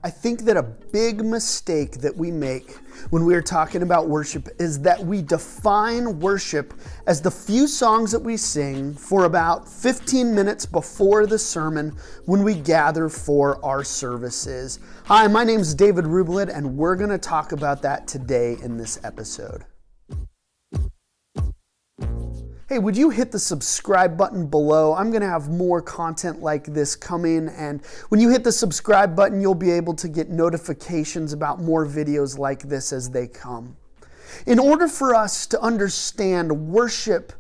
I think that a big mistake that we make when we are talking about worship is that we define worship as the few songs that we sing for about 15 minutes before the sermon when we gather for our services. Hi, my name is David Ruybalid, and we're going to talk about that today in this episode. Hey, would you hit the subscribe button below? I'm going to have more content like this coming, and when you hit the subscribe button, you'll be able to get notifications about more videos like this as they come. In order for us to understand worship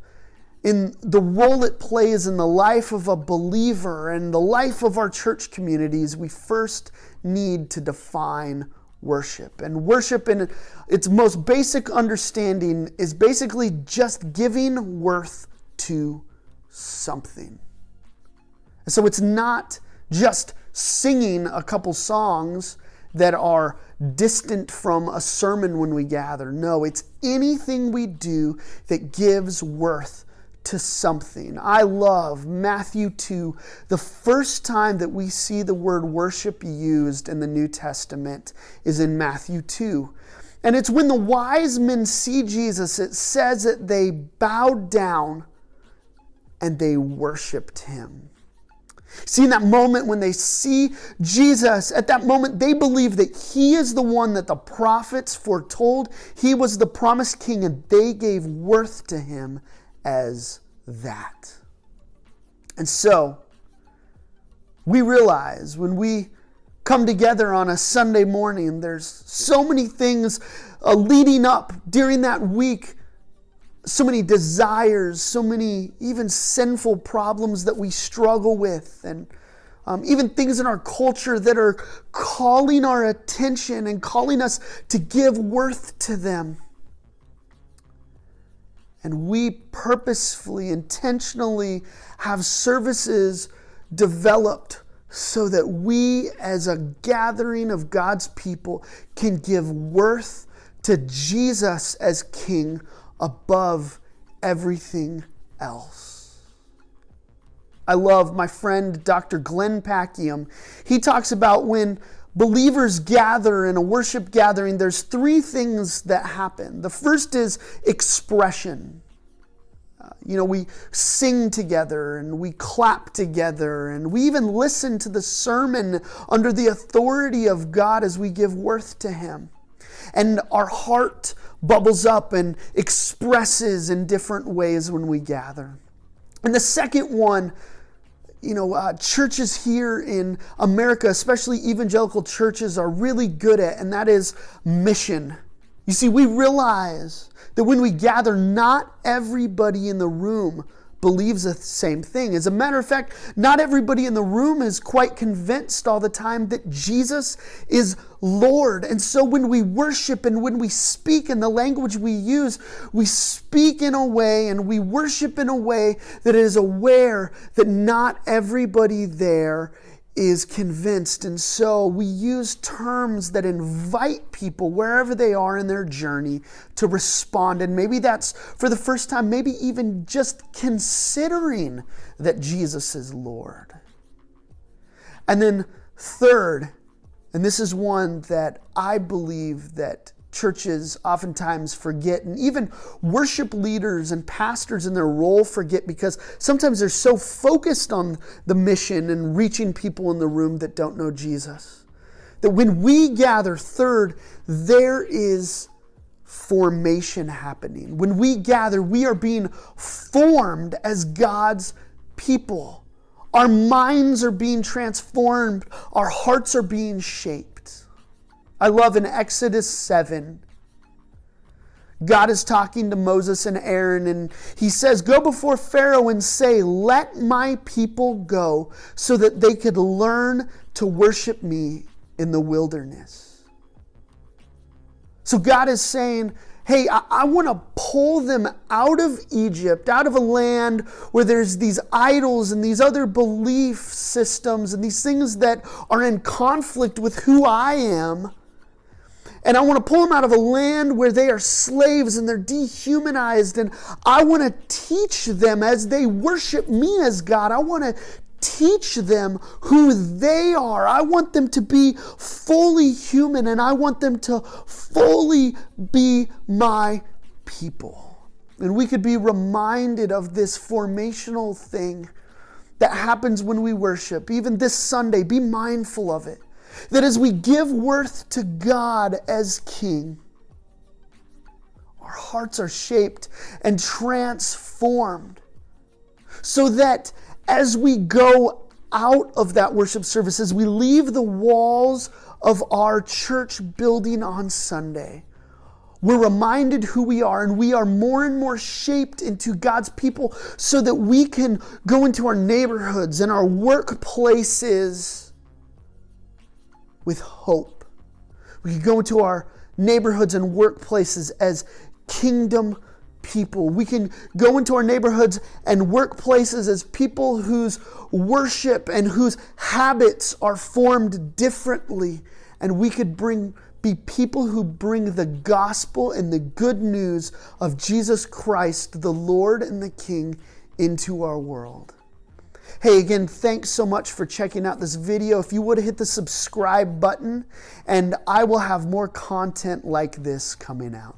in the role it plays in the life of a believer and the life of our church communities, we first need to define worship. And worship in its most basic understanding is basically just giving worth to something. And so it's not just singing a couple songs that are distant from a sermon when we gather. No, it's anything we do that gives worth to something. I love Matthew 2. The first time that we see the word worship used in the New Testament is in Matthew 2. And it's when the wise men see Jesus, it says that they bowed down and they worshiped him. See, in that moment when they see Jesus, at that moment they believe that he is the one that the prophets foretold. He was the promised king, and they gave worth to him as that. And so we realize when we come together on a Sunday morning, there's so many things leading up during that week, so many desires, so many even sinful problems that we struggle with, and even things in our culture that are calling our attention and calling us to give worth to them. And we purposefully, intentionally have services developed so that we as a gathering of God's people can give worth to Jesus as King above everything else. I love my friend Dr. Glenn Packiam. He talks about when believers gather in a worship gathering, there's three things that happen. The first is expression. We sing together and we clap together and we even listen to the sermon under the authority of God as we give worth to him. And our heart bubbles up and expresses in different ways when we gather. And the second one, churches here in America, especially evangelical churches, are really good at, and that is mission. You see, we realize that when we gather, not everybody in the room believes the same thing. As a matter of fact, not everybody in the room is quite convinced all the time that Jesus is Lord. And so when we worship and when we speak in the language we use, we speak in a way and we worship in a way that is aware that not everybody there is convinced. And so we use terms that invite people wherever they are in their journey to respond. And maybe that's for the first time, maybe even just considering that Jesus is Lord. And then third, and this is one that I believe that churches oftentimes forget, and even worship leaders and pastors in their role forget, because sometimes they're so focused on the mission and reaching people in the room that don't know Jesus, that when we gather, third, there is formation happening. When we gather, we are being formed as God's people. Our minds are being transformed. Our hearts are being shaped. I love in Exodus 7, God is talking to Moses and Aaron, and he says, "Go before Pharaoh and say, 'Let my people go so that they could learn to worship me in the wilderness.'" So God is saying, hey, I want to pull them out of Egypt, out of a land where there's these idols and these other belief systems and these things that are in conflict with who I am. And I want to pull them out of a land where they are slaves and they're dehumanized. And I want to teach them as they worship me as God. I want to teach them who they are. I want them to be fully human, and I want them to fully be my people. And we could be reminded of this formational thing that happens when we worship. Even this Sunday, be mindful of it. That as we give worth to God as King, our hearts are shaped and transformed so that as we go out of that worship service, as we leave the walls of our church building on Sunday, we're reminded who we are, and we are more and more shaped into God's people so that we can go into our neighborhoods and our workplaces with hope. We can go into our neighborhoods and workplaces as kingdom people. We can go into our neighborhoods and workplaces as people whose worship and whose habits are formed differently. And we could be people who bring the gospel and the good news of Jesus Christ, the Lord and the King, into our world. Hey, again, thanks so much for checking out this video. If you would hit the subscribe button, and I will have more content like this coming out.